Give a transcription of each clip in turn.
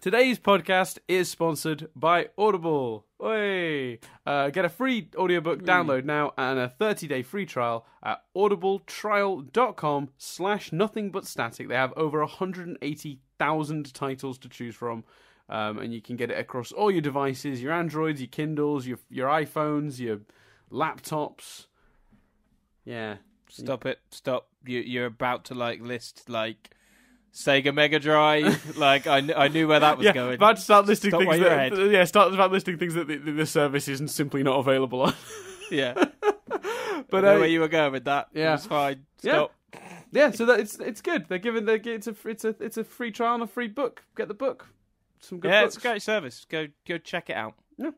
Today's podcast is sponsored by Audible. Oi! Get a free audiobook download now and a 30-day free trial at audibletrial.com/nothingbutstatic. They have over 180,000 titles to choose from, and you can get it across all your devices, your Androids, your Kindles, your iPhones, your laptops. Yeah. Stop it. Stop. You're about to, list, Sega Mega Drive. I knew where that was going. About to start listing Stop things that, start about listing things that the service isn't simply not available on. Yeah. But I know where you were going with that. Yeah. It's fine. Stop. Yeah, so that it's good. It's a free trial and a free book. Get the book. Some good books. It's a great service. Go check it out. Yeah.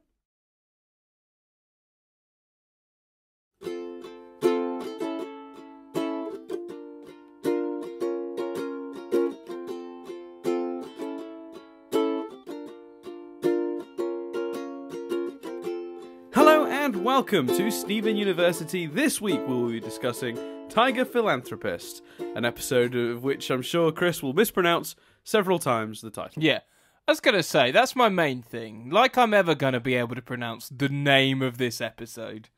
Hello and welcome to Stephen University. This week we will be discussing Tiger Philanthropist, an episode of which I'm sure Chris will mispronounce several times the title. Yeah. I was going to say, that's my main thing. I'm ever going to be able to pronounce the name of this episode.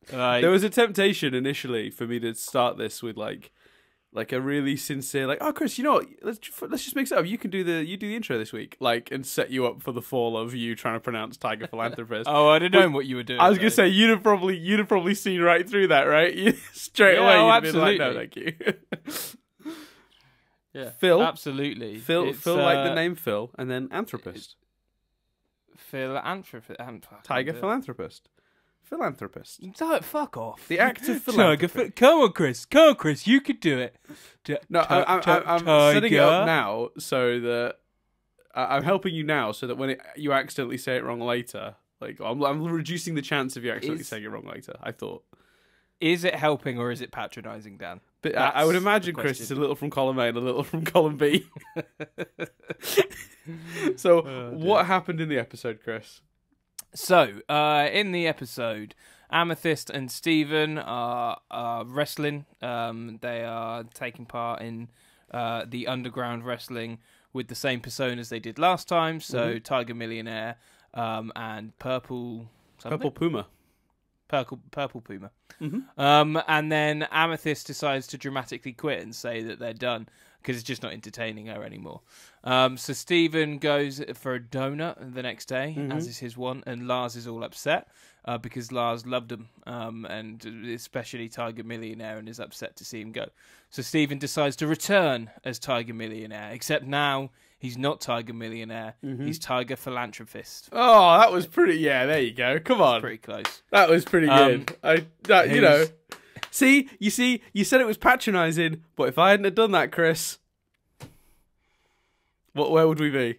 There was a temptation initially for me to start this with like a really sincere, oh Chris, you know what? Let's just mix it up. You do the intro this week, and set you up for the fall of you trying to pronounce Tiger Philanthropist. Oh, I didn't know what you were doing. I was gonna say you'd have probably seen right through that, right? Straight away, you'd absolutely. been like, no, thank you. Yeah, Phil, absolutely. Phil, like the name Phil, and then anthropist. Philanthropist. Tiger Philanthropist. Philanthropist. Fuck off. The act of philanthropy. Come on, Chris, you could do it. I'm setting it up now so that I'm helping you now so that when you accidentally say it wrong later, I'm reducing the chance of you accidentally saying it wrong later. I thought. Is it helping or is it patronising, Dan? But I would imagine, Chris, it's a little from column A and a little from column B. So, what happened in the episode, Chris? So, in the episode, Amethyst and Stephen are wrestling. They are taking part in the underground wrestling with the same personas they did last time. So, Tiger Millionaire and Purple Puma. Purple Puma. Mm-hmm. And then Amethyst decides to dramatically quit and say that they're done because it's just not entertaining her anymore. So Stephen goes for a donut the next day, as is his want, and Lars is all upset because Lars loved him, and especially Tiger Millionaire, and is upset to see him go. So Stephen decides to return as Tiger Millionaire, except now he's not Tiger Millionaire, he's Tiger Philanthropist. Oh, that was pretty... Yeah, there you go. Come on. Pretty close. That was pretty good. See, you said it was patronising, but if I hadn't have done that, Chris, where would we be? I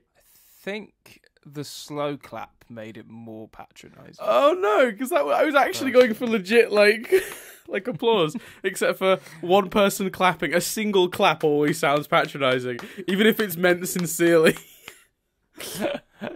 think the slow clap made it more patronising. Oh no, because I was actually going for legit like applause, except for one person clapping. A single clap always sounds patronising, even if it's meant sincerely.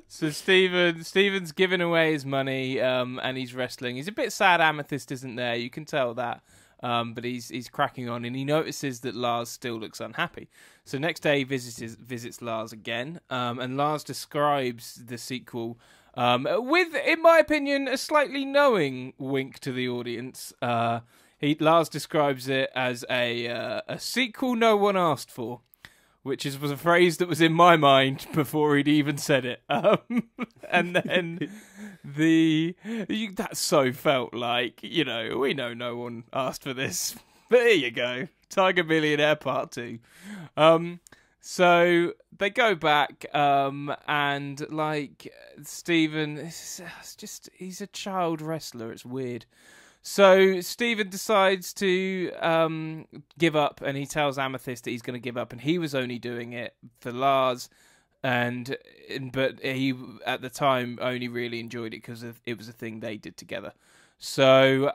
So Stephen's giving away his money, and he's wrestling. He's a bit sad Amethyst isn't there, you can tell that. But he's cracking on, and he notices that Lars still looks unhappy. So next day he visits Lars again, and Lars describes the sequel with, in my opinion, a slightly knowing wink to the audience. Lars describes it as a sequel no one asked for, which was a phrase that was in my mind before he'd even said it. And then that so felt like, we know no one asked for this. But here you go. Tiger Millionaire Part 2. So they go back, and Stephen, he's a child wrestler. It's weird. So Stephen decides to give up, and he tells Amethyst that he's going to give up, and he was only doing it for Lars, but he at the time only really enjoyed it because it was a thing they did together. So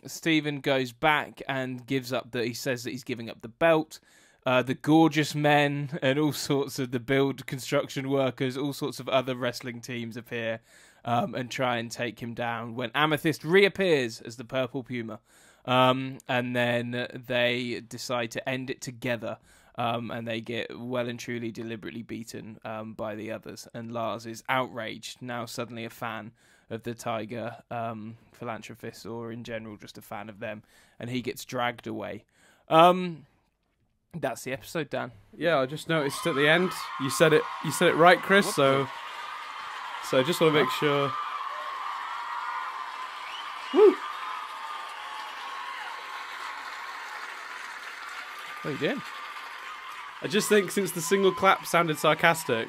Stephen goes back and gives up he says that he's giving up the belt. The gorgeous men and all sorts of the build construction workers, all sorts of other wrestling teams appear and try and take him down when Amethyst reappears as the Purple Puma. And then they decide to end it together. and they get well and truly deliberately beaten by the others. And Lars is outraged, now suddenly a fan of the Tiger Philanthropist, or in general just a fan of them, and he gets dragged away. That's the episode, Dan. Yeah, I just noticed at the end you said it right, Chris. So I just want to make sure. Woo! What are you doing? I just think since the single clap sounded sarcastic,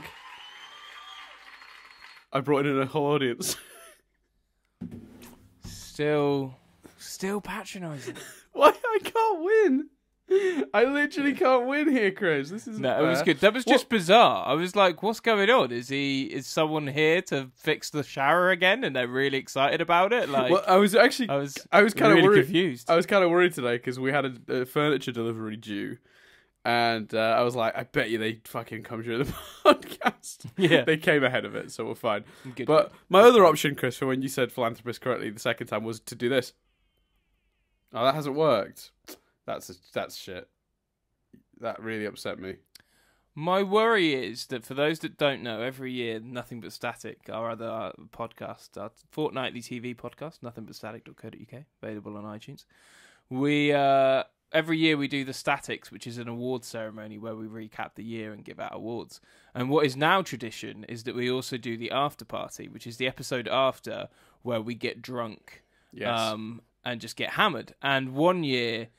I brought in a whole audience. Still patronising. Why I can't win? I literally can't win here, Chris. This is no. It was good. That was just bizarre. I was like, "What's going on? Is someone here to fix the shower again?" And they're really excited about it. Like, well, I was kind really of worried. Confused. I was kind of worried today because we had a furniture delivery due, and I was like, "I bet you they fucking come during the podcast." Yeah, they came ahead of it, so we're fine. Good. But my other option, Chris, for when you said philanthropist correctly the second time, was to do this. Oh, that hasn't worked. That's shit. That really upset me. My worry is that for those that don't know, every year, Nothing But Static, our other podcast, our fortnightly TV podcast, nothingbutstatic.co.uk, available on iTunes. We every year we do the Statics, which is an awards ceremony where we recap the year and give out awards. And what is now tradition is that we also do the after party, which is the episode after where we get drunk, yes, and just get hammered. And one year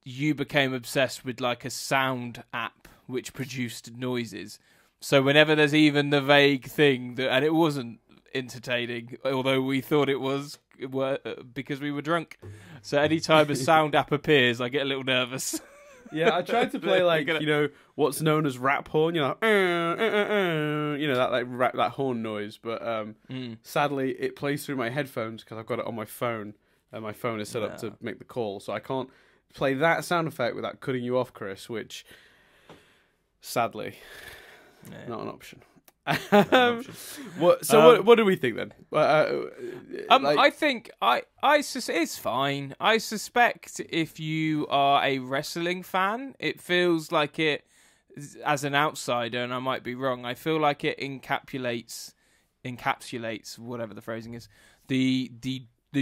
you became obsessed with like a sound app which produced noises. So whenever there's even the vague thing that, and it wasn't entertaining, although we thought it was, because we were drunk. So anytime a sound app appears, I get a little nervous. Yeah, I tried to play like what's known as rap horn, that like rap, that horn noise, but sadly it plays through my headphones because I've got it on my phone, and my phone is set up to make the call, so I can't play that sound effect without cutting you off, Chris, which sadly not an option. What do we think then? I think it's fine. I suspect if you are a wrestling fan, it feels like it, as an outsider, and I might be wrong, I feel like it encapsulates whatever the phrasing is, the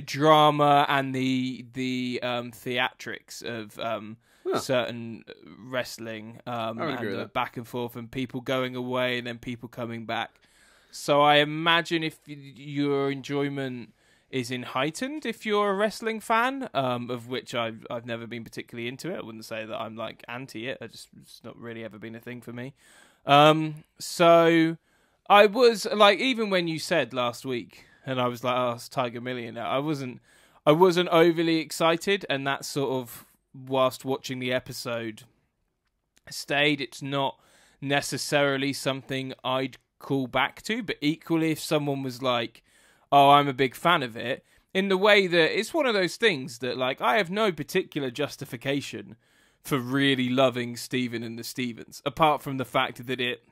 drama and the theatrics of certain wrestling, and the back and forth, and people going away and then people coming back. So I imagine if your enjoyment is heightened if you're a wrestling fan, of which I've never been particularly into it. I wouldn't say that I'm like anti it. It's not really ever been a thing for me. So I was like, even when you said last week, and I was like, "Oh, it's Tiger Millionaire," I wasn't overly excited, and that sort of, whilst watching the episode, stayed. It's not necessarily something I'd call back to, but equally, if someone was like, "Oh, I'm a big fan of it," in the way that it's one of those things that, like, I have no particular justification for really loving Steven and the Stevens, apart from the fact that it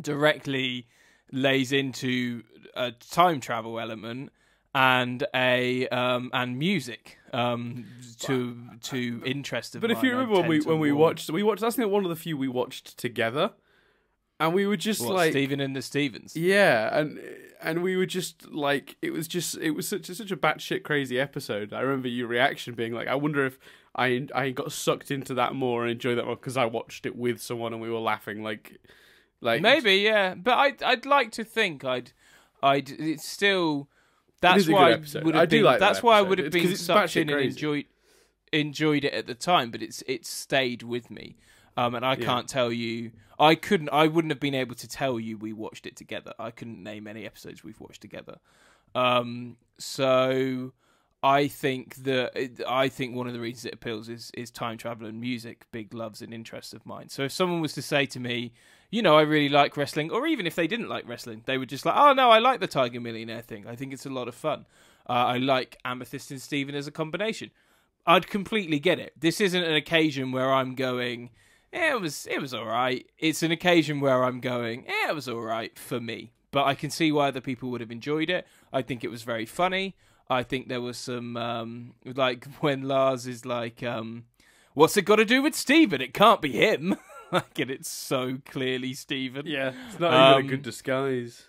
directly lays into a time travel element and and music to interest of But mine. if you remember when we watched, that's one of the few we watched together, and we were just like Steven and the Stevens. Yeah, and we were just like, it was such a batshit crazy episode. I remember your reaction being like, I wonder if I got sucked into that more and enjoyed that more because I watched it with someone and we were laughing like maybe, yeah. But I'd like to think it's still. That's why I would have been. That's why I would have been sucked in and enjoyed it at the time. But it's stayed with me, and I can't tell you. I wouldn't have been able to tell you we watched it together. I couldn't name any episodes we've watched together. So I think one of the reasons it appeals is time travel and music, big loves and interests of mine. So if someone was to say to me, I really like wrestling, or even if they didn't like wrestling, they would just like, "Oh no, I like the Tiger Millionaire thing. I think it's a lot of fun. I like Amethyst and Steven as a combination." I'd completely get it. This isn't an occasion where I'm going, it was all right. It's an occasion where I'm going, it was all right for me. But I can see why other people would have enjoyed it. I think it was very funny. I think there was some, like when Lars is like, "What's it got to do with Steven? It can't be him." Like, and it's so clearly Stephen. Yeah, it's not even a good disguise.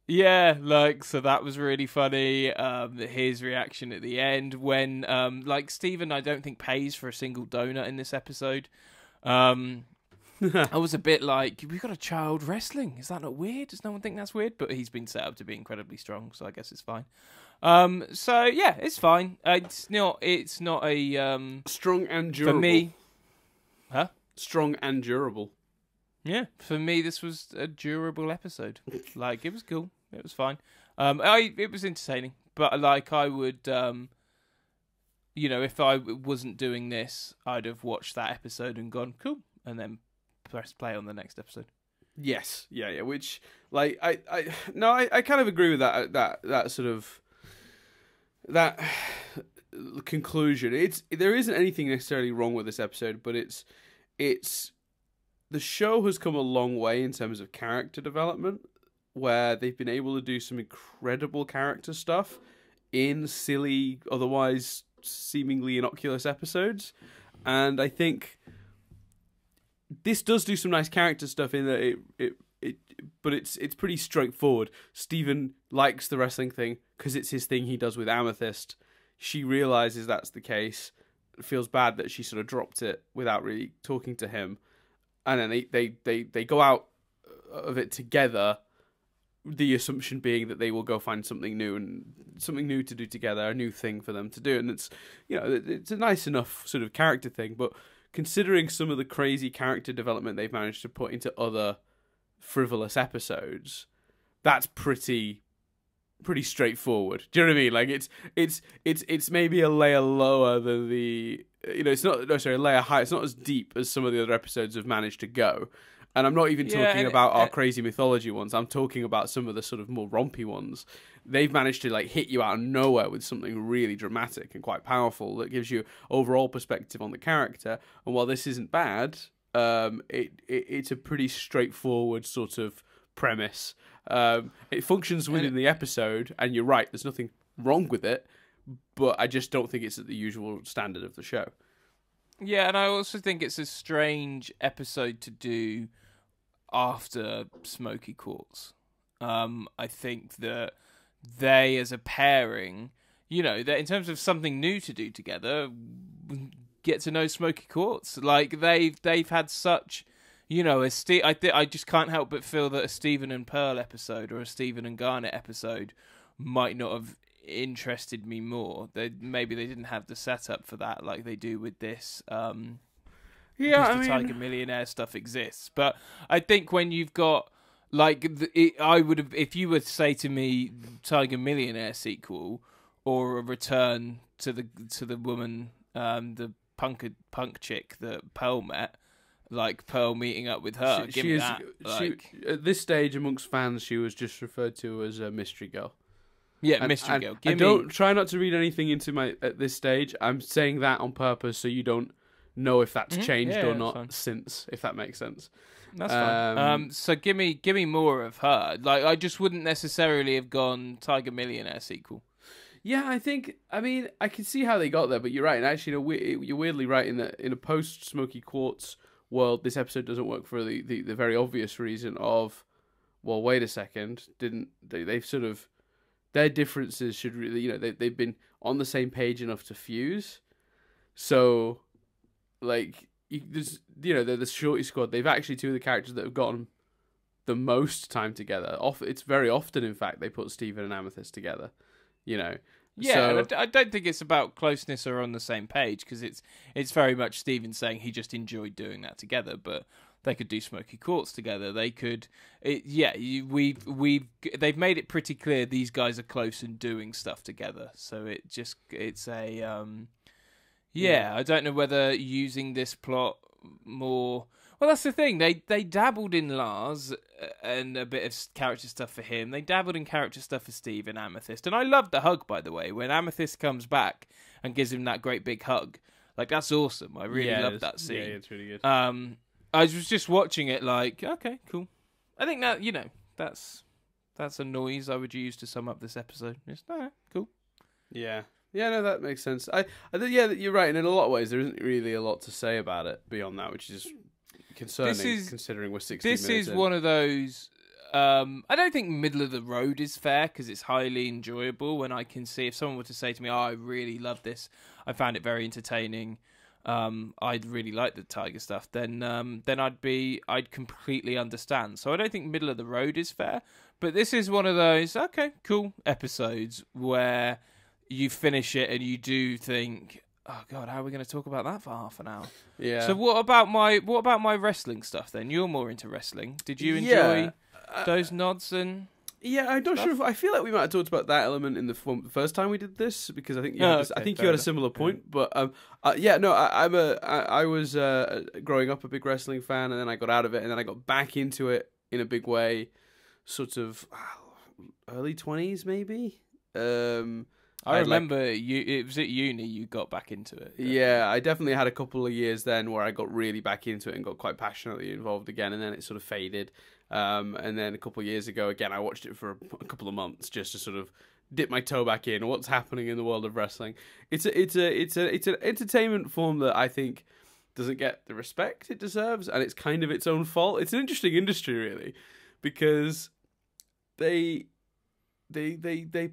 Yeah, like, so that was really funny. His reaction at the end when, like, Stephen, I don't think pays for a single donut in this episode. I was a bit like, we've got a child wrestling. Is that not weird? Does no one think that's weird? But he's been set up to be incredibly strong, so I guess it's fine. So yeah, it's fine. It's not a strong and durable. For me. Huh? Strong and durable. Yeah, for me, this was a durable episode. Like, it was cool. It was fine. It was entertaining. But, like, I would, if I wasn't doing this, I'd have watched that episode and gone, cool, and then press play on the next episode. Yes. Yeah. Which, like, I kind of agree with that sort of, that conclusion. There isn't anything necessarily wrong with this episode, but it's the show has come a long way in terms of character development, where they've been able to do some incredible character stuff in silly, otherwise seemingly innocuous episodes. And I think this does do some nice character stuff in that but it's pretty straightforward. Stephen likes the wrestling thing because it's his thing he does with Amethyst. She realizes that's the case, feels bad that she sort of dropped it without really talking to him. And then they go out of it together, the assumption being that they will go find something new to do together, a new thing for them to do. And it's, it's a nice enough sort of character thing, but considering some of the crazy character development they've managed to put into other frivolous episodes, that's pretty straightforward. Do you know what I mean? Like, it's maybe a layer lower than the, it's not, no, sorry, a layer high. It's not as deep as some of the other episodes have managed to go. And I'm not even talking about our crazy mythology ones. I'm talking about some of the sort of more rompy ones. They've managed to, like, hit you out of nowhere with something really dramatic and quite powerful that gives you overall perspective on the character. And while this isn't bad, it's a pretty straightforward sort of premise. It functions within the episode, and you're right, there's nothing wrong with it, but I just don't think it's at the usual standard of the show. Yeah, and I also think it's a strange episode to do after Smoky Quartz. I think that they, as a pairing, that in terms of something new to do together, get to know Smoky Quartz. Like, they've had such, I just can't help but feel that a Stephen and Pearl episode or a Stephen and Garnet episode might not have interested me more. Maybe they didn't have the setup for that like they do with this. Tiger Millionaire stuff exists, but I think when you've got, like, I would have, if you were to say to me Tiger Millionaire sequel or a return to the woman, the punk chick that Pearl met, like Pearl meeting up with her, at this stage amongst fans, she was just referred to as a mystery girl. Yeah, mystery girl. Don't try not to read anything into at this stage. I'm saying that on purpose so you don't know if that's changed or not since, if that makes sense. That's fine. So give me more of her. Like, I just wouldn't necessarily have gone Tiger Millionaire sequel. Yeah, I can see how they got there, but you're right. And actually, you're weirdly right in that in a post Smoky Quartz world, this episode doesn't work for the very obvious reason of, well, wait a second, they've sort of, their differences should really, they've been on the same page enough to fuse. So, like, they're the shorty squad. They've actually two of the characters that have gotten the most time together. It's very often, in fact, they put Stephen and Amethyst together. Yeah, so, and I don't think it's about closeness or on the same page, because it's very much Stephen saying he just enjoyed doing that together, but they could do Smoky Quartz together. They could, they've made it pretty clear these guys are close and doing stuff together. So it's a, I don't know whether using this plot more. Well, that's the thing. They dabbled in Lars and a bit of character stuff for him. They dabbled in character stuff for Steve and Amethyst. And I love the hug, by the way, when Amethyst comes back and gives him that great big hug. Like, that's awesome. I really love that scene. Yeah, it's really good. I was just watching it like, okay, cool. I think that, that's a noise I would use to sum up this episode. Just, cool. Yeah. Yeah, no, that makes sense. I think, you're right. And in a lot of ways, there isn't really a lot to say about it beyond that, which is concerning, considering we're 60 This minutes is in. one of those. I don't think middle of the road is fair because it's highly enjoyable. When I can see if someone were to say to me, "Oh, I really love this. I found it very entertaining. I'd really like the Tiger stuff." Then I'd completely understand. So I don't think middle of the road is fair. But this is one of those okay, cool episodes where you finish it and you do think, "Oh God, how are we going to talk about that for half an hour?" Yeah. So what about my wrestling stuff then? You're more into wrestling. Did you enjoy those nods and? Yeah, I'm not sure if I feel like we might have talked about that element in the first time we did this because I think you had a similar point. But I was growing up a big wrestling fan, and then I got out of it, and then I got back into it in a big way, sort of early 20s maybe. I remember it was at uni you got back into it. Yeah, I definitely had a couple of years then where I got really back into it and got quite passionately involved again, and then it sort of faded. And then a couple of years ago, again, I watched it for a couple of months just to sort of dip my toe back in. What's happening in the world of wrestling? It's an entertainment form that I think doesn't get the respect it deserves, and it's kind of its own fault. It's an interesting industry, really, because they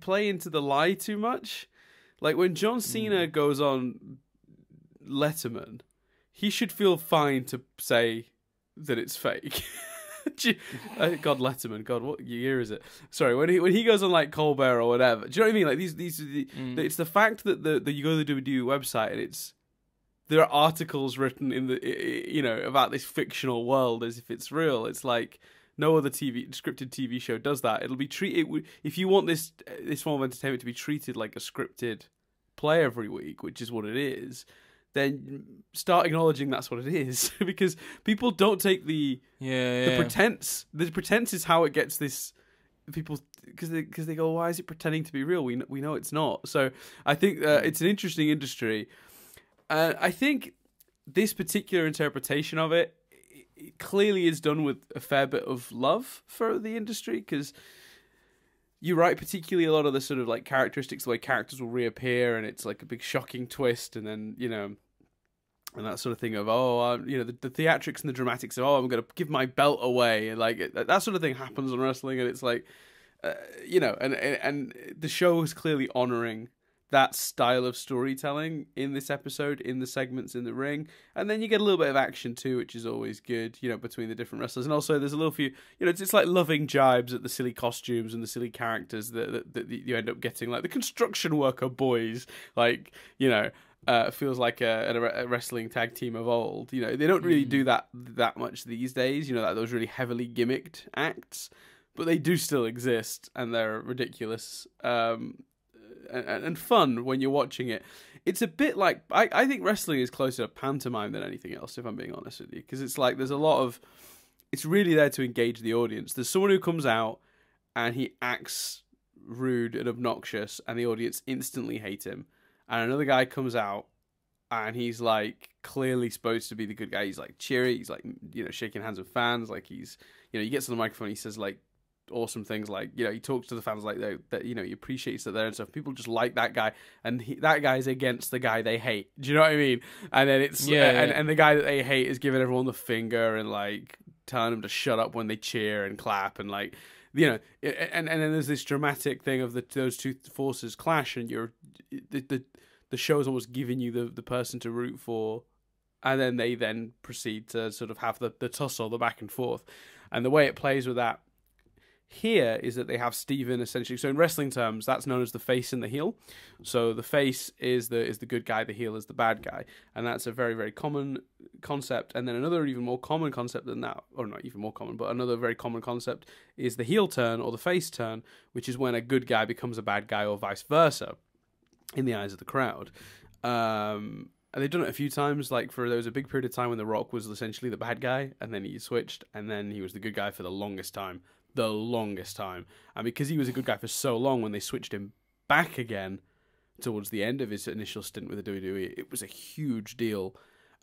play into the lie too much. Like when John Cena goes on Letterman, he should feel fine to say that it's fake. God, Letterman. God, what year is it? Sorry, when he goes on like Colbert or whatever. Do you know what I mean? Like these it's the fact that you go to the WWE website and there are articles written in the about this fictional world as if it's real. It's like no other scripted TV show does that. It'll be if you want this form of entertainment to be treated like a scripted play every week, which is what it is, then start acknowledging that's what it is, because people don't take the pretense. The pretense is how it gets this people because they go, why is it pretending to be real? We know it's not. So I think it's an interesting industry. I think this particular interpretation of it clearly is done with a fair bit of love for the industry, because you're right, particularly a lot of the sort of like characteristics, the way characters will reappear, and it's like a big shocking twist, and then and that sort of thing of the theatrics and the dramatics of I'm going to give my belt away, and like that sort of thing happens on wrestling, and it's like and the show is clearly honoring that style of storytelling in this episode, in the segments in the ring, and then you get a little bit of action too, which is always good, between the different wrestlers, and also there's a little few, it's like loving jibes at the silly costumes and the silly characters that you end up getting, like the construction worker boys, like feels like a wrestling tag team of old. They don't really do that much these days. Like those really heavily gimmicked acts, but they do still exist, and they're ridiculous. And fun when you're watching it. It's a bit like I think wrestling is closer to pantomime than anything else, if I'm being honest with you, because it's like there's a lot of, it's really there to engage the audience. There's someone who comes out and he acts rude and obnoxious, and the audience instantly hate him. And another guy comes out and he's like clearly supposed to be the good guy. He's like cheery. He's like shaking hands with fans. Like he's he gets on the microphone. He says like awesome things, like he talks to the fans like that he appreciates that they're and stuff. People just like that guy, and that guy's against the guy they hate. Do you know what I mean? And then it's and the guy that they hate is giving everyone the finger and like telling them to shut up when they cheer and clap, and like and then there's this dramatic thing of those two forces clash, and the show's almost giving you the person to root for, and then they then proceed to sort of have the tussle, the back and forth, and the way it plays with that here is that they have Steven essentially. So in wrestling terms, that's known as the face and the heel. So the face is the good guy, the heel is the bad guy, and that's a very, very common concept. And then another even more common concept than that, or not even more common, but another very common concept is the heel turn or the face turn, which is when a good guy becomes a bad guy or vice versa in the eyes of the crowd. And they've done it a few times. Like there was a big period of time when The Rock was essentially the bad guy, and then he switched, and then he was the good guy for the longest time. And because he was a good guy for so long, when they switched him back again towards the end of his initial stint with the WWE, it was a huge deal,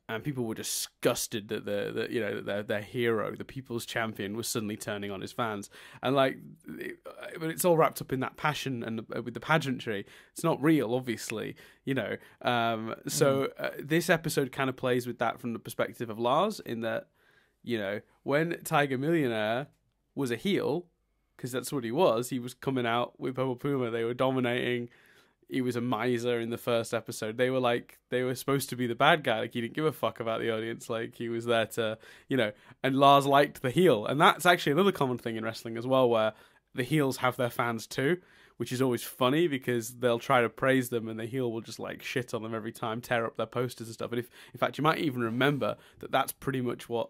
and people were disgusted that their hero, the people's champion, was suddenly turning on his fans. And but it's all wrapped up in that passion and with the pageantry. It's not real, obviously, So this episode kind of plays with that from the perspective of Lars, in that when Tiger Millionaire was a heel, because that's what he was coming out with Purple Puma. They were dominating. He was a miser in the first episode. They were supposed to be the bad guy. Like, he didn't give a fuck about the audience. Like, he was there to, and Lars liked the heel. And that's actually another common thing in wrestling as well, where the heels have their fans too, which is always funny because they'll try to praise them and the heel will just like shit on them every time, tear up their posters and stuff. And in fact, you might even remember that that's pretty much what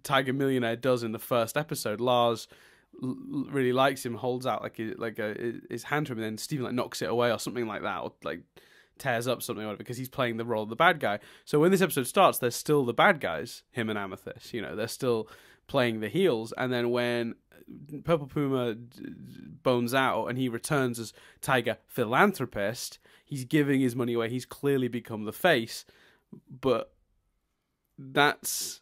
Tiger Millionaire does in the first episode. Lars really likes him, holds out his hand to him, and then Steven knocks it away or something like that, or tears up something, because he's playing the role of the bad guy. So when this episode starts, they're still the bad guys, him and Amethyst. They're still playing the heels, and then when Purple Puma bones out and he returns as Tiger Philanthropist, he's giving his money away. He's clearly become the face, but that's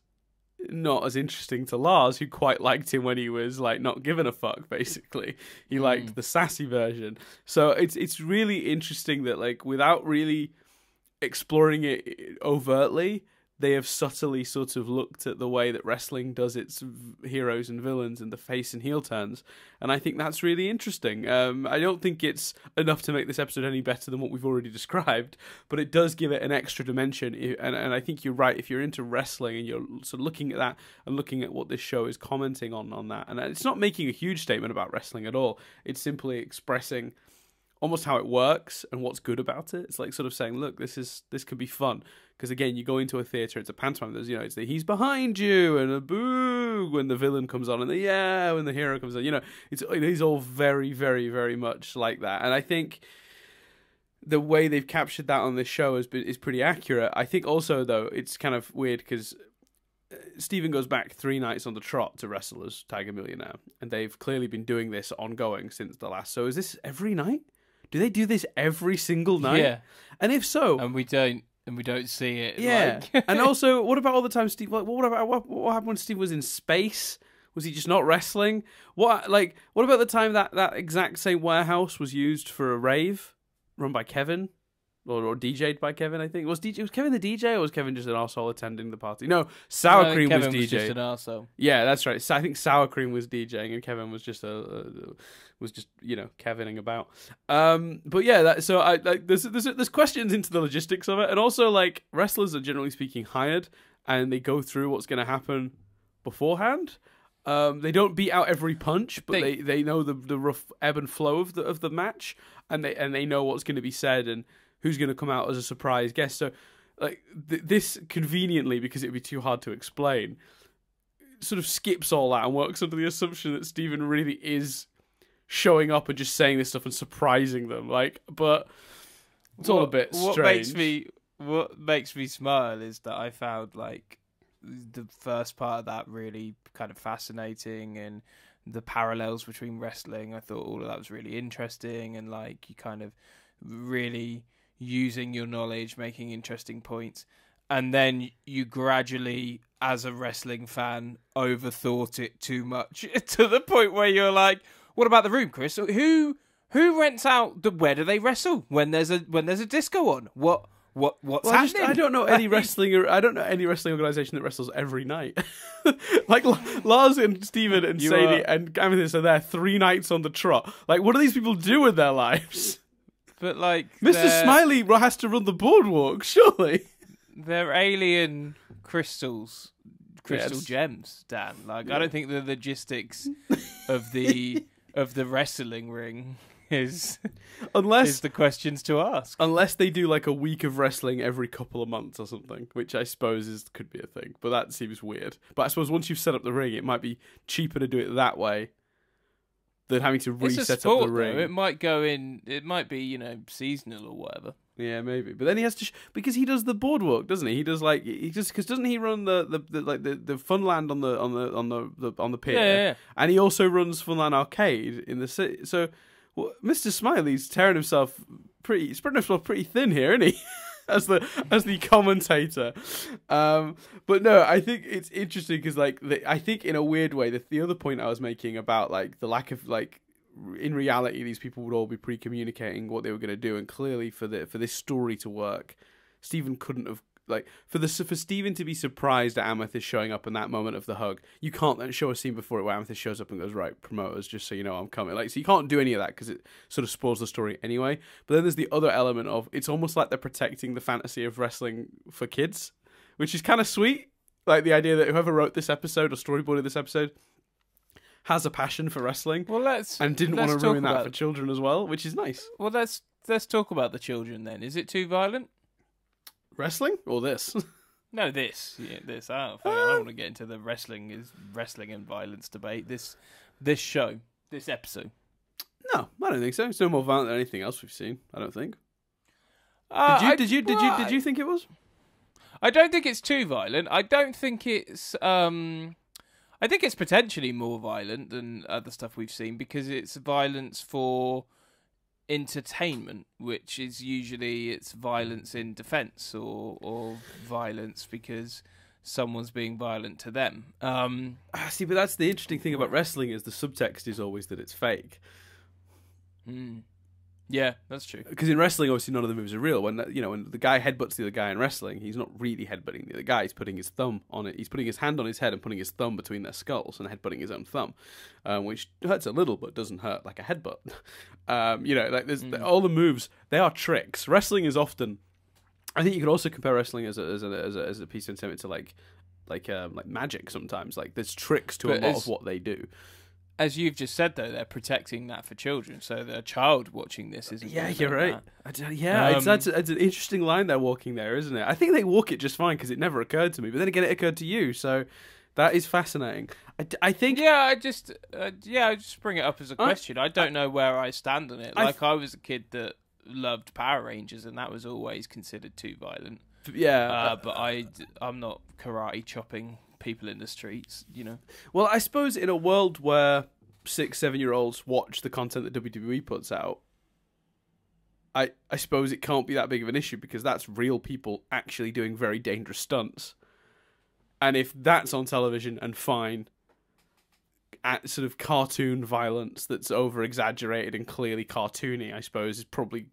not as interesting to Lars, who quite liked him when he was not giving a fuck. Basically, he liked the sassy version. So it's really interesting that without really exploring it overtly, they have subtly sort of looked at the way that wrestling does its heroes and villains and the face and heel turns, and I think that's really interesting. I don't think it's enough to make this episode any better than what we've already described, but it does give it an extra dimension, and I think you're right. If you're into wrestling and you're sort of looking at that and looking at what this show is commenting on that, and it's not making a huge statement about wrestling at all. It's simply expressing almost how it works and what's good about it. It's like sort of saying, look, this can be fun. Because again, you go into a theatre, it's a pantomime. There's, it's the he's behind you and a boo when the villain comes on, and the yeah when the hero comes on. It's all very, very, very much like that. And I think the way they've captured that on this show is pretty accurate. I think also though it's kind of weird because Steven goes back 3 nights on the trot to wrestle as Tiger Millionaire, and they've clearly been doing this ongoing since the last. So is this every night? Do they do this every single night? Yeah. And if so, and we don't see it. Yeah. And also, what about all the time Steve? What happened when Steve was in space? Was he just not wrestling? What about the time that exact same warehouse was used for a rave run by Kevin? Or DJ'd by Kevin, I think. Was Kevin the DJ, or was Kevin just an arsehole attending the party? No, Sour Cream Kevin was DJ. Was just an arsehole. Yeah, that's right. So I think Sour Cream was DJing and Kevin was just Kevining about. But yeah, there's questions into the logistics of it, and also wrestlers are generally speaking hired, and they go through what's going to happen beforehand. They don't beat out every punch, but they know the rough ebb and flow of the match, and they know what's going to be said and who's going to come out as a surprise guest. So, this conveniently, because it would be too hard to explain, sort of skips all that and works under the assumption that Steven really is showing up and just saying this stuff and surprising them. But it's all a bit strange. What makes me smile is that I found the first part of that really kind of fascinating, and the parallels between wrestling. I thought all of that was really interesting, and you kind of really using your knowledge, making interesting points, and then you gradually, as a wrestling fan, overthought it too much to the point where you're like, what about the room, Chris? Who rents out where do they wrestle when there's a disco on? What's happening? I don't know any wrestling organization that wrestles every night. Lars and Steven and Sadie and Amethyst are there 3 nights on the trot. What do these people do with their lives? But Mr. Smiley has to run the boardwalk, surely. They're alien crystal gems, Dan. I don't think the logistics of the wrestling ring is the questions to ask. Unless they do a week of wrestling every couple of months or something, which I suppose could be a thing. But that seems weird. But I suppose once you've set up the ring, it might be cheaper to do it that way than having to reset up the ring. Though. It might go in. It might be seasonal or whatever. Yeah, maybe. But then he has to because he does the boardwalk, doesn't he? He does because doesn't he run the Funland on the pier? Yeah. And he also runs Funland Arcade in the city. So Mr. Smiley's spreading himself pretty thin here, isn't he? as the commentator. But no, I think it's interesting because I think in a weird way the other point I was making about the lack of in reality these people would all be pre-communicating what they were going to do, and clearly for this story to work, Steven couldn't have like for Steven to be surprised at Amethyst showing up in that moment of the hug, you can't then show a scene before it where Amethyst shows up and goes, right, promoters, just so you know I'm coming. Like, so you can't do any of that because it sort of spoils the story anyway. But then there's the other element of it's almost like they're protecting the fantasy of wrestling for kids, which is kind of sweet. Like the idea that whoever wrote this episode or storyboarded this episode has a passion for wrestling, and didn't want to ruin that for children as well, which is nice. Well, let's talk about the children then. Is it too violent? Wrestling or this? No, this. Yeah, this. I don't want to get into the wrestling and violence debate. This show, this episode. No, I don't think so. It's no more violent than anything else we've seen. I don't think. Did you think it was? I don't think it's too violent. I don't think it's. I think it's potentially more violent than other stuff we've seen because it's violence for entertainment, which is usually it's violence in defense or violence because someone's being violent to them. See, but that's the interesting thing about wrestling is the subtext is always that it's fake. Yeah, that's true. Because in wrestling, obviously, none of the moves are real. When the guy headbutts the other guy in wrestling, he's not really headbutting the other guy. He's putting his thumb on it. He's putting his hand on his head and putting his thumb between their skulls and headbutting his own thumb, which hurts a little but doesn't hurt like a headbutt. There's all the moves. They are tricks. Wrestling is often. I think you could also compare wrestling as a piece of entertainment to like magic. Sometimes, like there's tricks to a lot of what they do. As you've just said, though, they're protecting that for children, so the child watching this isn't. Yeah, you're right. That's an interesting line they're walking there, isn't it? I think they walk it just fine because it never occurred to me, but then again, it occurred to you, so that is fascinating. I think. Yeah, I just bring it up as a question. I don't know where I stand on it. Like I was a kid that loved Power Rangers, and that was always considered too violent. Yeah, but I'm not karate chopping people in the streets, you know. Well, I suppose in a world where 6-7-year-olds watch the content that WWE puts out, I suppose it can't be that big of an issue because that's real people actually doing very dangerous stunts. And if that's on television and fine, at sort of cartoon violence that's over-exaggerated and clearly cartoony, I suppose, is probably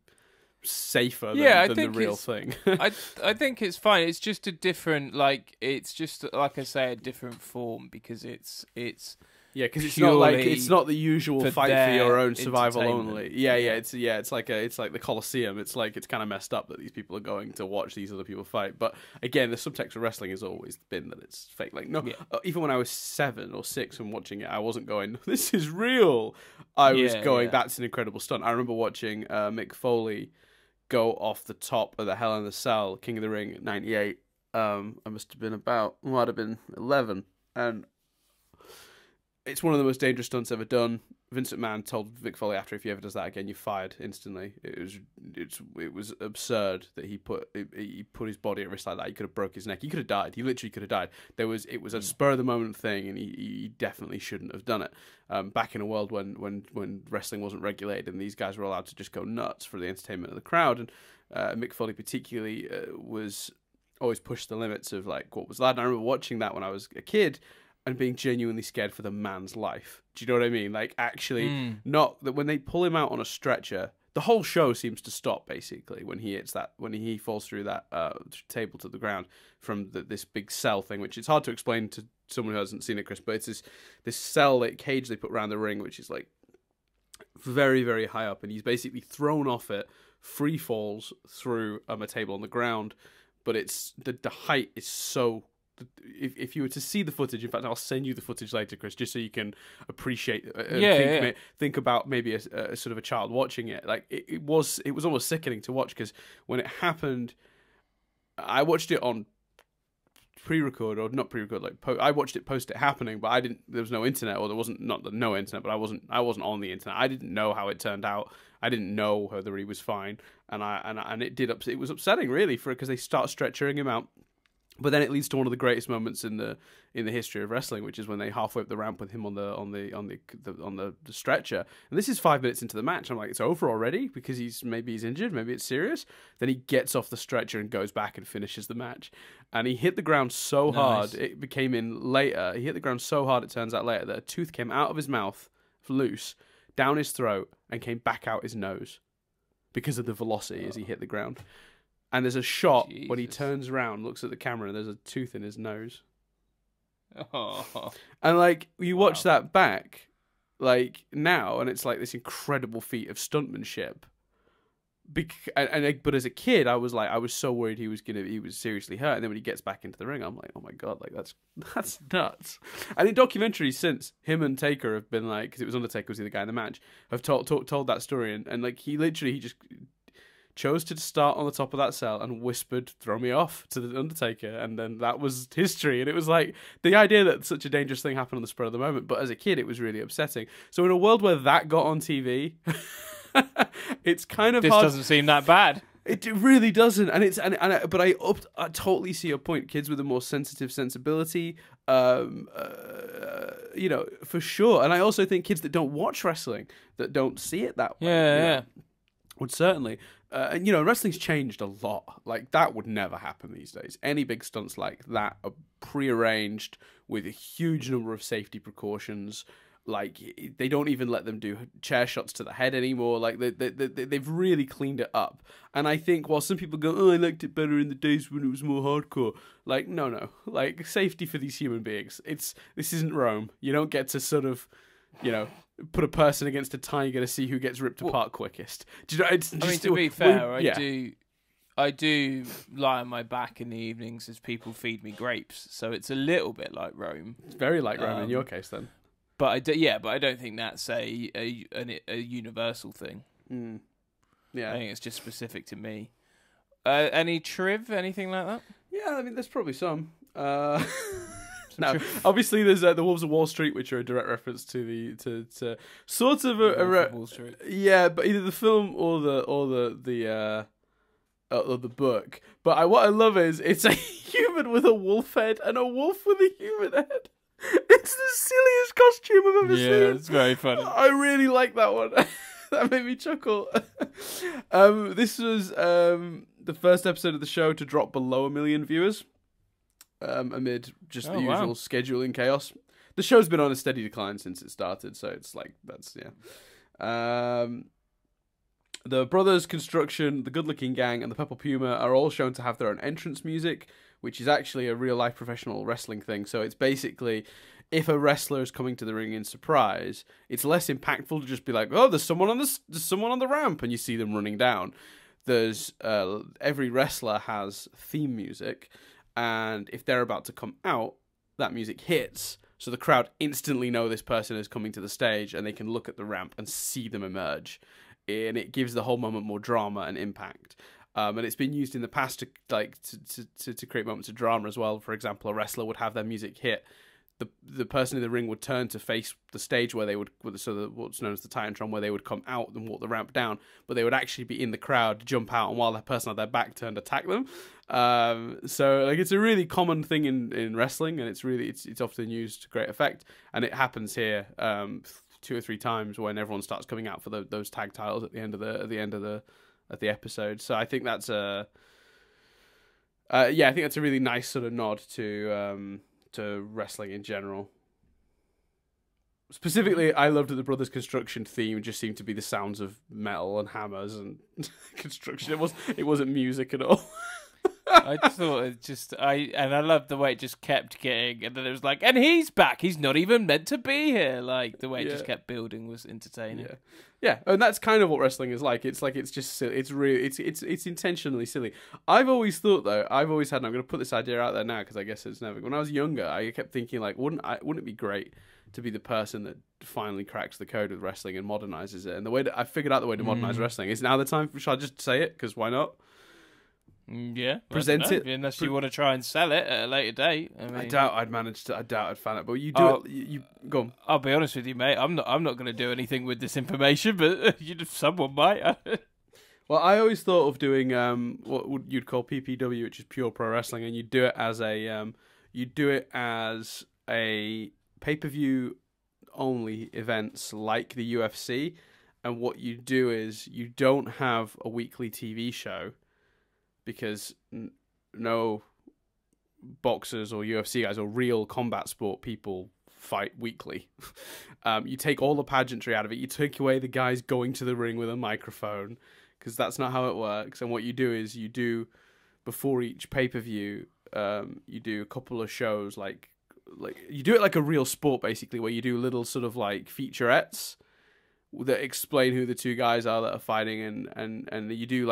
safer than the real thing. I think it's fine. It's just a different, it's just like I say, a different form because it's because it's not the usual fight for your own survival only. It's like the Colosseum. It's kind of messed up that these people are going to watch these other people fight. But again, the subtext of wrestling has always been that it's fake. Even when I was 7 or 6 and watching it, I wasn't going, "This is real." I was going, "That's an incredible stunt." I remember watching Mick Foley go off the top of the Hell in the Cell, King of the Ring, 98. I might have been 11, and it's one of the most dangerous stunts ever done. Vince McMahon told Mick Foley after, if he ever does that again, you're fired instantly. It was absurd that he put his body at risk like that. He could have broke his neck. He could have died. He literally could have died. It was a spur of the moment thing, and he definitely shouldn't have done it. Back in a world when wrestling wasn't regulated and these guys were allowed to just go nuts for the entertainment of the crowd, and Mick Foley particularly was always pushed the limits of like what was allowed. And I remember watching that when I was a kid and being genuinely scared for the man's life. Do you know what I mean? Like, actually, not that when they pull him out on a stretcher, the whole show seems to stop, basically, when he falls through that table to the ground from this big cell thing, which it's hard to explain to someone who hasn't seen it, Chris, but it's this cell cage they put around the ring, which is, like, very, very high up, and he's basically thrown off it, free falls through a table on the ground, but it's the height is so... If you were to see the footage, in fact, I'll send you the footage later, Chris, just so you can appreciate and think about maybe a sort of a child watching it. Like it was almost sickening to watch because when it happened, I watched it on pre-record or not pre-record. I watched it post it happening, but there was no internet, or there wasn't no internet, but I wasn't on the internet. I didn't know how it turned out. I didn't know whether he was fine, and it was upsetting really because they start stretching him out. But then it leads to one of the greatest moments in the history of wrestling, which is when they halfway up the ramp with him on the stretcher. And this is 5 minutes into the match. I'm like, it's over already because maybe he's injured, maybe it's serious. Then he gets off the stretcher and goes back and finishes the match. And he hit the ground so hard, it became in later. He hit the ground so hard, it turns out later, that a tooth came out of his mouth loose, down his throat, and came back out his nose because of the velocity as he hit the ground. And there's a shot when he Jesus. turns around, looks at the camera, and there's a tooth in his nose. Oh. And like you watch Wow. that back, like now, and it's like this incredible feat of stuntmanship. But as a kid, I was so worried he was seriously hurt, and then when he gets back into the ring, I'm like, oh my god, like that's nuts. And in documentaries since, him and Taker have been like, because it was Undertaker was the guy in the match, have told that story, and like he just chose to start on the top of that cell and whispered, "Throw me off" to the Undertaker, and then that was history. And it was like the idea that such a dangerous thing happened on the spur of the moment, but as a kid, it was really upsetting. So in a world where that got on TV. It's kind of This hard. doesn't seem that bad. It really doesn't, but I totally see your point. Kids with a more sensitive sensibility, for sure. And I also think kids that don't watch wrestling, that don't see it that way, Yeah. would certainly. And wrestling's changed a lot. Like that would never happen these days. Any big stunts like that are prearranged with a huge number of safety precautions. Like they don't even let them do chair shots to the head anymore. Like they've really cleaned it up. And I think while some people go, "Oh, I liked it better in the days when it was more hardcore," like no, like safety for these human beings. This isn't Rome. You don't get to sort of, put a person against a tiger to see who gets ripped apart quickest. Do you know? It's just, I mean, to be fair, I do lie on my back in the evenings as people feed me grapes. So it's a little bit like Rome. It's very like Rome in your case, then. But I don't think that's a universal thing. Yeah, I think it's just specific to me. Any anything like that? Yeah, I mean, there's probably some. No, obviously there's the Wolves of Wall Street, which are a direct reference to to sort of Wall Street. Yeah, but either the film or the book. But what I love is it's a human with a wolf head and a wolf with a human head. It's the silliest costume I've ever seen. Yeah, it's very funny. I really like that one. That made me chuckle. This was the first episode of the show to drop below 1 million viewers amid just the usual scheduling chaos. The show's been on a steady decline since it started, so it's like, that's, yeah. The Brothers, Construction, the Good Looking Gang, and the Purple Puma are all shown to have their own entrance music, which is actually a real-life professional wrestling thing. So it's basically, if a wrestler is coming to the ring in surprise, it's less impactful to just be like, "Oh, there's someone on the ramp," and you see them running down. There's every wrestler has theme music, and if they're about to come out, that music hits, so the crowd instantly know this person is coming to the stage, and they can look at the ramp and see them emerge. And it gives the whole moment more drama and impact. And it's been used in the past to create moments of drama as well. For example, a wrestler would have their music hit. The person in the ring would turn to face the stage where they would, what's known as the Titantron, where they would come out and walk the ramp down, but they would actually be in the crowd, jump out, and while that person had their back turned, attack them. So like it's a really common thing in wrestling, and it's often used to great effect. And it happens here 2 or 3 times when everyone starts coming out for those tag titles at the end of the episode. So I think that's a really nice sort of nod to wrestling in general. Specifically, I loved that the Brothers Construction theme just seemed to be the sounds of metal and hammers and construction. It wasn't music at all. I thought I loved the way it just kept getting, and then it was like, and he's back. He's not even meant to be here. Like the way it just kept building was entertaining. Yeah, and that's kind of what wrestling is like. It's just silly. It's really it's intentionally silly. I've always thought though. I've always had. And I'm going to put this idea out there now because I guess it's never. When I was younger, I kept thinking like, wouldn't it be great to be the person that finally cracks the code with wrestling and modernizes it? And the way that I figured out the way to modernize wrestling is now the time. Shall I just say it? Because why not? Yeah, present it unless you want to try and sell it at a later date. I mean, I doubt I'd find it, but you do it. You go on. I'll be honest with you, mate. I'm not going to do anything with this information, but someone might. Well, I always thought of doing what you'd call PPW, which is pure pro wrestling, and you do it as a pay-per-view only events like the UFC. And what you do is you don't have a weekly TV show, because no boxers or UFC guys or real combat sport people fight weekly. You take all the pageantry out of it. You take away the guys going to the ring with a microphone, because that's not how it works. And what you do is you do before each pay-per-view, you do a couple of shows, like you do it like a real sport, basically, where you do little sort of like featurettes that explain who the two guys are that are fighting, and you do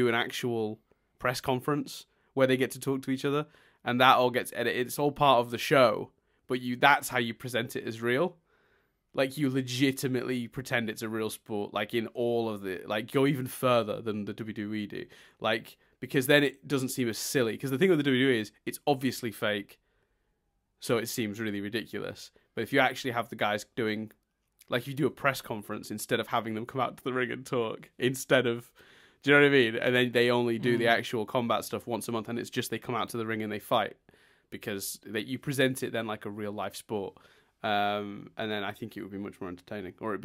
an actual press conference where they get to talk to each other, and that all gets edited. It's all part of the show, but that's how you present it as real. Like, you legitimately pretend it's a real sport, like in all of the, like, go even further than the WWE do, like, because then it doesn't seem as silly. Because the thing with the WWE is it's obviously fake, so it seems really ridiculous. But if you actually have the guys doing, like, you do a press conference instead of having them come out to the ring and talk, instead of, do you know what I mean? And then they only do the actual combat stuff once a month, and it's just they come out to the ring and they fight, because you present it then like a real life sport. And then I think it would be much more entertaining, or it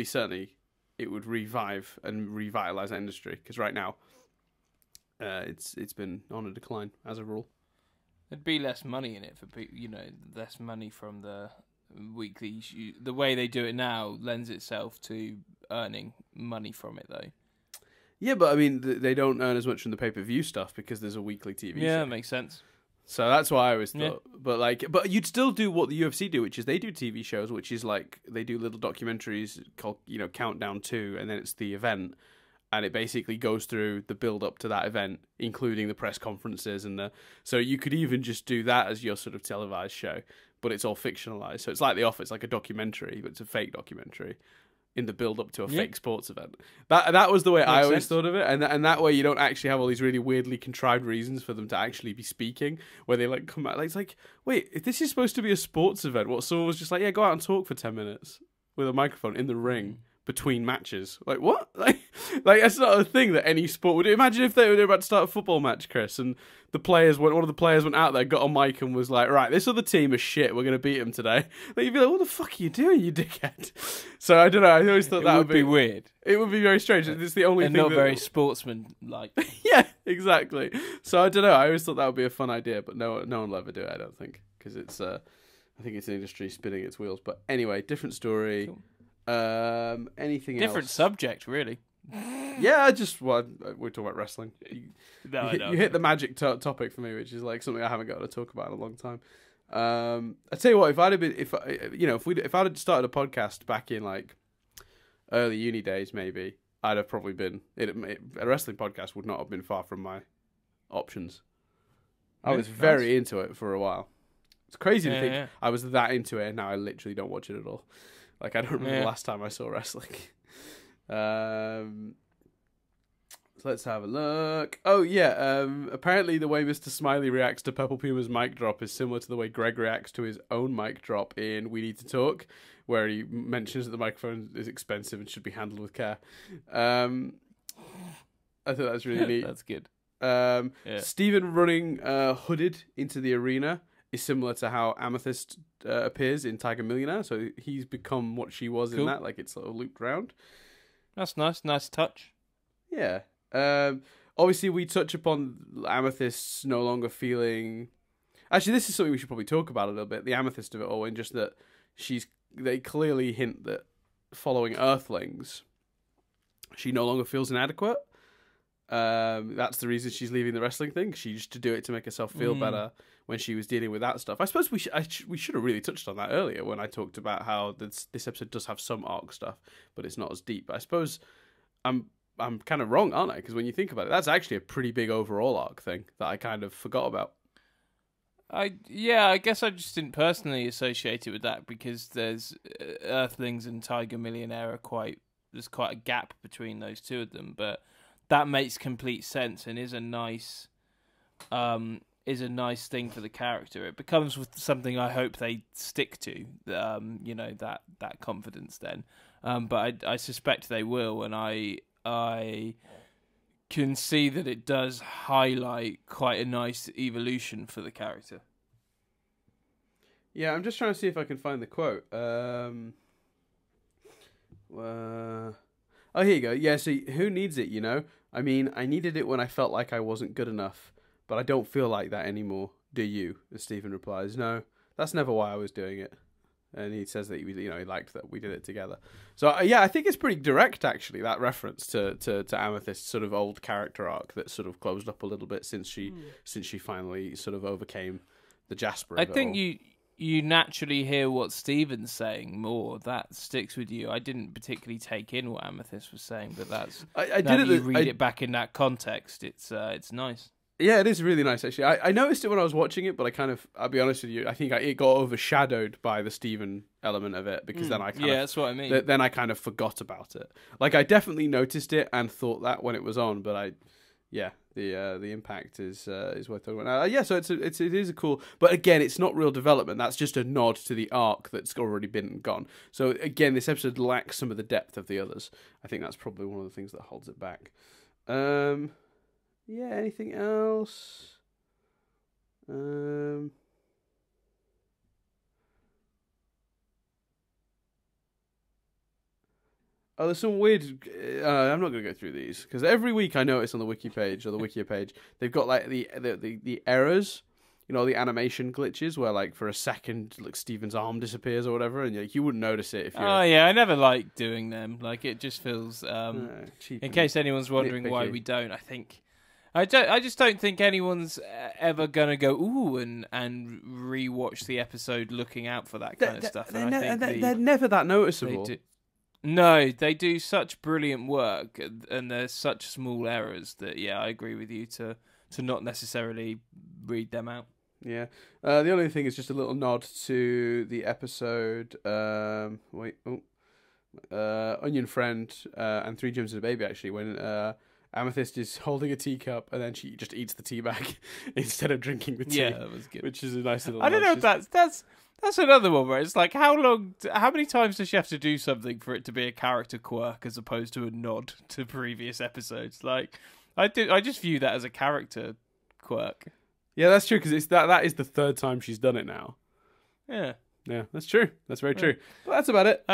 would revive and revitalize the industry, because right now it's been on a decline as a rule. There'd be less money in it for people, less money from the weekly. The way they do it now lends itself to earning money from it, though. Yeah, but I mean, they don't earn as much from the pay-per-view stuff because there's a weekly TV show. Yeah, that makes sense. So that's why I always thought. Yeah. But you'd still do what the UFC do, which is they do TV shows, which is like they do little documentaries called, Countdown 2, and then it's the event, and it basically goes through the build up to that event, including the press conferences so you could even just do that as your sort of televised show, but it's all fictionalized. So it's like The Office, like a documentary, but it's a fake documentary in the build up to a fake sports event. That was the way I always thought of it, and that way you don't actually have all these really weirdly contrived reasons for them to actually be speaking, where they like come out like, it's like, wait, if this is supposed to be a sports event, what, someone was just like, yeah, go out and talk for 10 minutes with a microphone in the ring between matches. Like, what? Like that's not a thing that any sport would do. Imagine if they were about to start a football match, Chris, and one of the players went out there, got a mic and was like, right, this other team is shit, we're going to beat them today. Like, you'd be like, what the fuck are you doing, you dickhead? So I don't know, I always thought that would be weird. It would be very strange. It's the only and thing not very sportsman-like. Yeah, exactly. So I don't know, I always thought that would be a fun idea, but no one will ever do it, I don't think, because it's I think it's an industry spinning its wheels. But anyway, different story. Cool. Anything different else? Subject, really. Yeah, we're talking about wrestling. You hit the magic topic for me, which is like something I haven't got to talk about in a long time. I tell you what, if I'd have started a podcast back in like early uni days, maybe I'd have probably been a wrestling podcast would not have been far from my options. I was very into it for a while. It's crazy to think I was that into it, and now I literally don't watch it at all. Like, I don't remember the last time I saw wrestling. So let's have a look. Oh, yeah. Apparently, the way Mr. Smiley reacts to Purple Puma's mic drop is similar to the way Greg reacts to his own mic drop in We Need to Talk, where he mentions that the microphone is expensive and should be handled with care. I thought that was really neat. That's good. Steven running hooded into the arena is similar to how Amethyst appears in Tiger Millionaire. So he's become what she was in that, like it's sort of looped round. That's nice. Nice touch. Yeah. Obviously, we touch upon Amethyst's no longer feeling... Actually, this is something we should probably talk about a little bit, the Amethyst of it all, and just that they clearly hint that following Earthlings, she no longer feels inadequate. That's the reason she's leaving the wrestling thing. She used to do it to make herself feel better when she was dealing with that stuff. I suppose we should have really touched on that earlier when I talked about how this episode does have some arc stuff, but it's not as deep. But I suppose I'm kind of wrong, aren't I? Because when you think about it, that's actually a pretty big overall arc thing that I kind of forgot about. I guess I just didn't personally associate it with that because there's Earthlings and Tiger Millionaire there's quite a gap between those two of them, but that makes complete sense and is a nice thing for the character. It becomes something I hope they stick to, that confidence then. But I suspect they will, and I can see that it does highlight quite a nice evolution for the character. Yeah, I'm just trying to see if I can find the quote. Oh, here you go. Yeah, so who needs it, I mean, I needed it when I felt like I wasn't good enough, but I don't feel like that anymore. Do you? As Stephen replies, no, that's never why I was doing it. and he says that he liked that we did it together. So yeah, I think it's pretty direct actually, that reference to Amethyst's sort of old character arc that's sort of closed up a little bit since she finally sort of overcame the Jasper. I think you naturally hear what Stephen's saying more. That sticks with you. I didn't particularly take in what Amethyst was saying, but that's read it back in that context. It's nice. Yeah, it is really nice, actually. I noticed it when I was watching it, but I'll be honest with you, I think it got overshadowed by the Stephen element of it, because then that's what I mean. Then I kind of forgot about it. Like, I definitely noticed it and thought that when it was on, but the impact is worth talking about. So it is a cool, but again, it's not real development. That's just a nod to the arc that's already been and gone. So again, this episode lacks some of the depth of the others. I think that's probably one of the things that holds it back. Yeah, anything else? Oh, there's some weird... I'm not going to go through these, because every week I notice on the wiki page, or the Wikia page, they've got like the errors, the animation glitches, where like for a second, like Stephen's arm disappears or whatever, and you wouldn't notice it if you're... Oh yeah, I never like doing them. Like, it just feels... cheap, in case anyone's wondering why we don't, I just don't think anyone's ever gonna go and rewatch the episode looking out for that kind of stuff. They're never that noticeable. They do such brilliant work, and there's such small errors that I agree with you to not necessarily read them out. Yeah. The only thing is just a little nod to the episode. Onion Friend and Three Gems and a Baby, actually, when Amethyst is holding a teacup and then she just eats the tea bag instead of drinking the tea. Yeah, that was good. Which is a nice little... I don't know if that's another one where it's like, how many times does she have to do something for it to be a character quirk as opposed to a nod to previous episodes? Like, I just view that as a character quirk. Yeah, that's true, because that is the third time she's done it now. Yeah. Yeah, that's true. That's very true. But that's about it.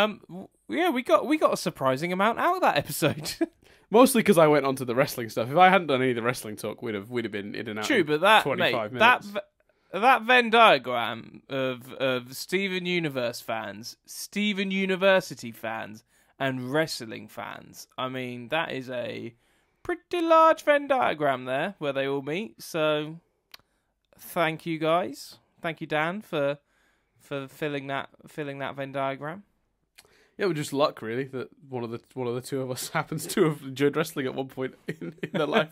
Yeah, we got a surprising amount out of that episode. Mostly because I went on to the wrestling stuff. If I hadn't done any of the wrestling talk, we'd have been in and out. True, but that 25 minutes. That Venn diagram of Steven Universe fans, Steven University fans, and wrestling fans. I mean, that is a pretty large Venn diagram there where they all meet. So, thank you guys. Thank you, Dan, for filling that Venn diagram. Yeah, we're just luck, really, that one of the two of us happens to have enjoyed wrestling at one point in their life.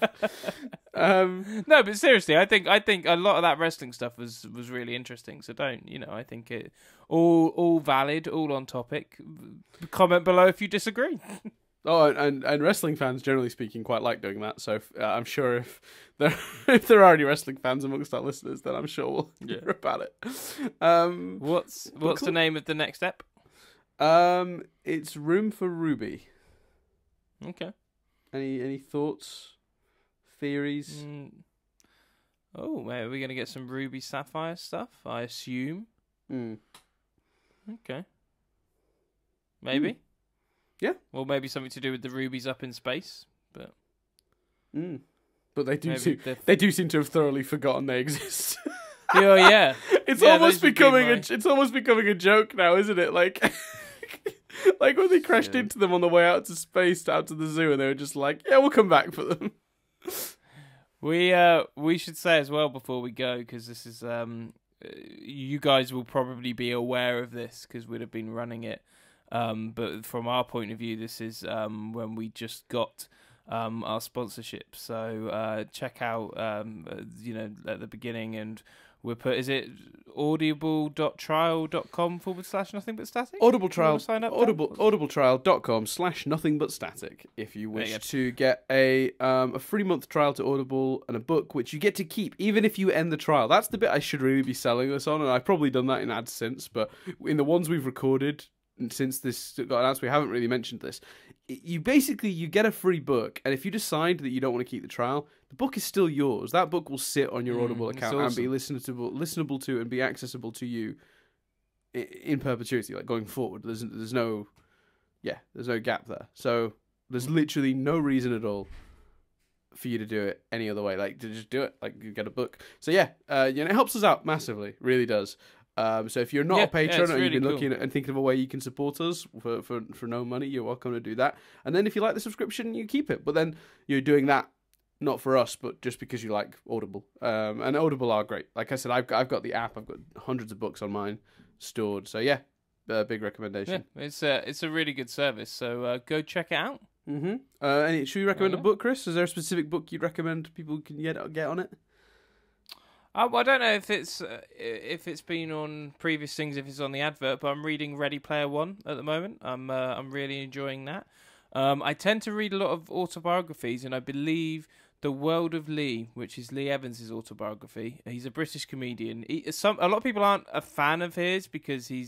No, but seriously, I think a lot of that wrestling stuff was really interesting. So I think it all valid, all on topic. Comment below if you disagree. Oh, and wrestling fans, generally speaking, quite like doing that. So I'm sure if there are any wrestling fans amongst our listeners, then I'm sure we'll hear about it. What's the name of the next step? It's Room for Ruby. Okay. Any thoughts, theories? Oh, are we gonna get some Ruby Sapphire stuff? I assume. Okay. Maybe. Yeah. Well, maybe something to do with the rubies up in space, but. But they do seem to have thoroughly forgotten they exist. Oh yeah. It's almost becoming a joke now, isn't it? Like. Like when they crashed into them on the way out to space, out to the zoo, and they were just like, "Yeah, we'll come back for them." We should say as well before we go, because this is you guys will probably be aware of this because we'd have been running it. But from our point of view, this is when we just got our sponsorship. So check out at the beginning, and we'll put, is it audible.trial.com/nothing-but-static? audibletrial.com/nothing-but-static if you wish to get a free month trial to Audible and a book, which you get to keep even if you end the trial. That's the bit I should really be selling this on, and I've probably done that in ads since, but in the ones we've recorded since this got announced, we haven't really mentioned this. You get a free book, and if you decide that you don't want to keep the trial, the book is still yours. That book will sit on your Audible account and be listenable to and be accessible to you in perpetuity, like going forward. There's no gap there. So there's literally no reason at all for you to do it any other way. Like, to just do it, like you get a book. So yeah, it helps us out massively, really does. So if you're not a patron it's or really you've been cool. looking and thinking of a way you can support us for no money, you're welcome to do that. And then if you like the subscription, you keep it. But then you're doing that not for us, but just because you like Audible. And Audible are great. Like I said, I've got the app. I've got hundreds of books on mine stored. So yeah, big recommendation. Yeah, it's a really good service. So go check it out. Mm-hmm. Should we recommend a book, Chris? Is there a specific book you'd recommend people can get on it? I don't know if it's been on previous things, if it's on the advert, but I'm reading Ready Player One at the moment. I'm really enjoying that. I tend to read a lot of autobiographies, and I believe The World of Lee, which is Lee Evans' autobiography. He's a British comedian. A lot of people aren't a fan of his because he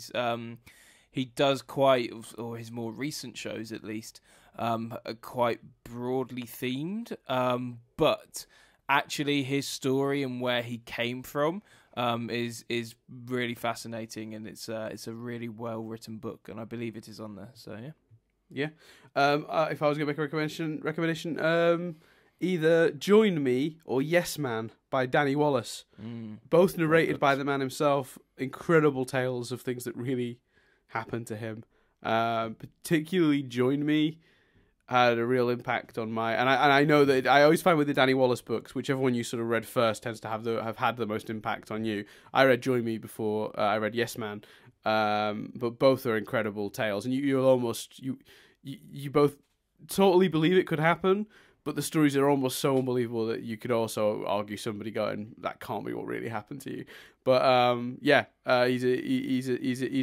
does quite, or his more recent shows at least, are quite broadly themed. But actually, his story and where he came from is really fascinating, and it's a really well written book, and I believe it is on there. So yeah. Yeah. If I was going to make a recommendation, either Join Me or Yes Man by Danny Wallace. Both narrated by the man himself. Incredible tales of things that really happened to him. Particularly Join Me had a real impact on my... And I know that I always find with the Danny Wallace books, whichever one you sort of read first tends to have had the most impact on you. I read Join Me before I read Yes Man. But both are incredible tales, and you both totally believe it could happen, but the stories are almost so unbelievable that you could also argue somebody going, that can't be what really happened to you. But he's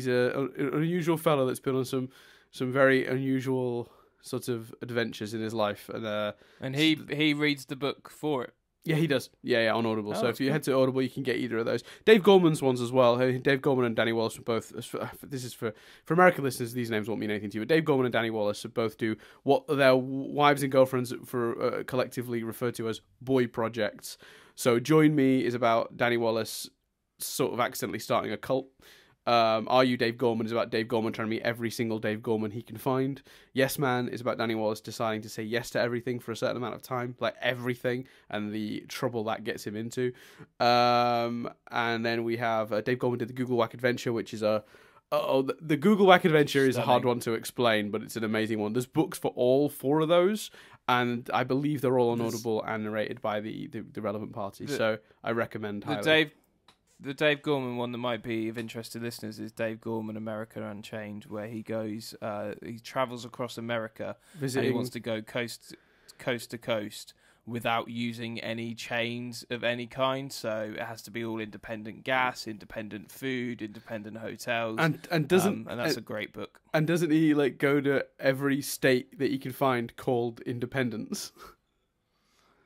an unusual fellow that's been on some very unusual sort of adventures in his life, and he reads the book for it. Yeah, he does. Yeah, on Audible. So if you cool. head to Audible, you can get either of those. Dave Gorman's ones as well. Dave Gorman and Danny Wallace are both... This is for American listeners, these names won't mean anything to you, but Dave Gorman and Danny Wallace both do what their wives and girlfriends collectively refer to as boy projects. So Join Me is about Danny Wallace sort of accidentally starting a cult. Are You Dave Gorman is about Dave Gorman trying to meet every single Dave Gorman he can find. Yes Man is about Danny Wallace deciding to say yes to everything for a certain amount of time, like everything, and the trouble that gets him into. And then we have Dave Gorman did the Google Whack Adventure, which is the Google Whack Adventure is a hard one to explain, but it's an amazing one. There's books for all four of those, and I believe they're all on Audible and narrated by the relevant parties. So I recommend highly. The Dave Gorman one that might be of interest to listeners is Dave Gorman, America Unchained, where he goes, he travels across America, and he wants to go coast to coast without using any chains of any kind. So it has to be all independent gas, independent food, independent hotels, and that's a great book. And doesn't he go to every state that you can find called Independence?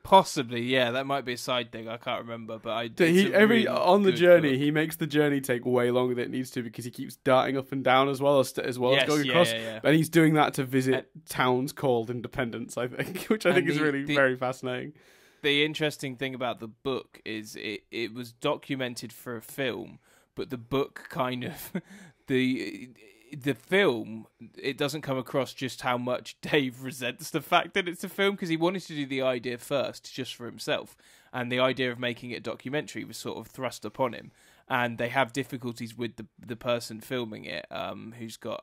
Possibly, yeah. That might be a side thing. I can't remember, but on the journey, he makes the journey take way longer than it needs to because he keeps darting up and down as well as going across. Yeah. And he's doing that to visit towns called Independence, I think, which I think is really very fascinating. The interesting thing about the book is it was documented for a film, but the book kind of the film, it doesn't come across just how much Dave resents the fact that it's a film, because he wanted to do the idea first just for himself, and the idea of making it a documentary was sort of thrust upon him, and they have difficulties with the person filming it, who's got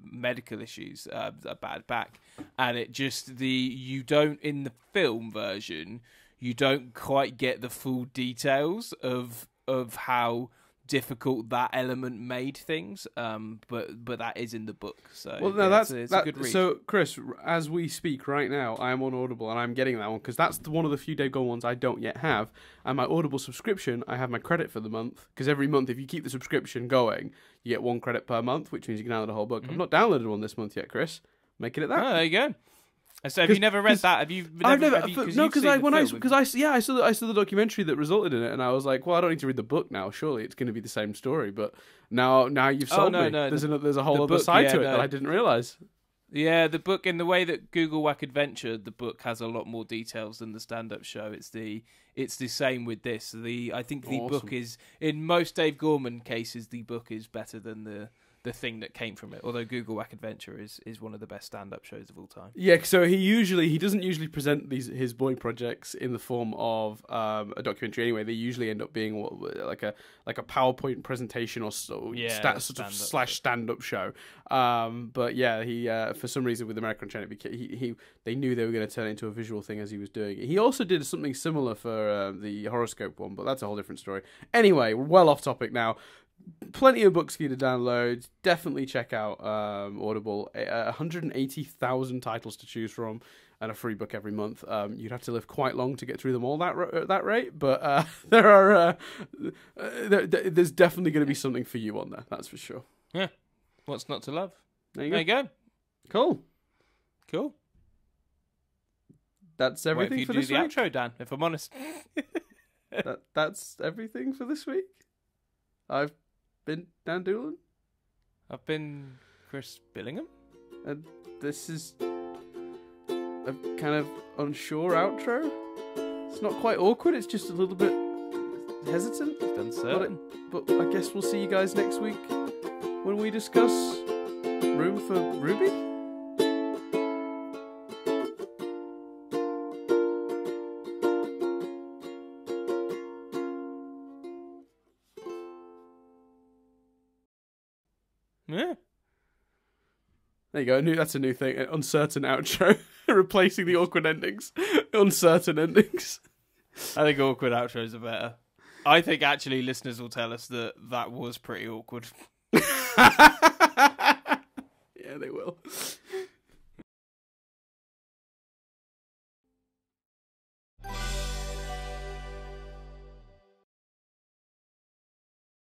medical issues, a bad back, and you don't, in the film version, you don't quite get the full details of how difficult that element made things, but that is in the book. So it's a good read. So Chris, as we speak right now, I am on Audible and I'm getting that one because that's one of the few Dave Gorman ones I don't yet have. And my Audible subscription, I have my credit for the month, because every month if you keep the subscription going, you get 1 credit per month, which means you can download the whole book. I've not downloaded one this month yet, Chris. Making it that. Oh, there you go. So have you never read that? I saw the documentary that resulted in it, and I was like, well, I don't need to read the book now. Surely it's going to be the same story. But now you've sold me. There's a whole other side to it that I didn't realize. Yeah, the book, in the way that Google Whack Adventure, the book has a lot more details than the stand-up show. It's the same with this. I think the book is, in most Dave Gorman cases, the book is better than the thing that came from it. Although Google Whack Adventure is one of the best stand-up shows of all time. Yeah, so he doesn't usually present his boy projects in the form of a documentary. Anyway, they usually end up being like a PowerPoint presentation or so, sort of slash stand-up show. But yeah, he for some reason with American China, they knew they were going to turn it into a visual thing as he was doing it. He also did something similar for the horoscope one, but that's a whole different story. Anyway, we're well off topic now. Plenty of books for you to download. Definitely check out Audible. 180,000 titles to choose from, and a free book every month. You'd have to live quite long to get through them all at that rate, but there's definitely going to be something for you on there. That's for sure. Yeah, what's not to love? There you go. Cool. That's everything for this week. Do the outro, Dan. If I'm honest, that's everything for this week. I've been Dan Doolan. I've been Chris Billingham. And this is a kind of unsure outro. It's not quite awkward, it's just a little bit hesitant. It's uncertain. But I guess we'll see you guys next week when we discuss Room for Ruby. Yeah. There you go. That's a new thing. An uncertain outro. Replacing the awkward endings. Uncertain endings. I think awkward outros are better. I think actually listeners will tell us that was pretty awkward.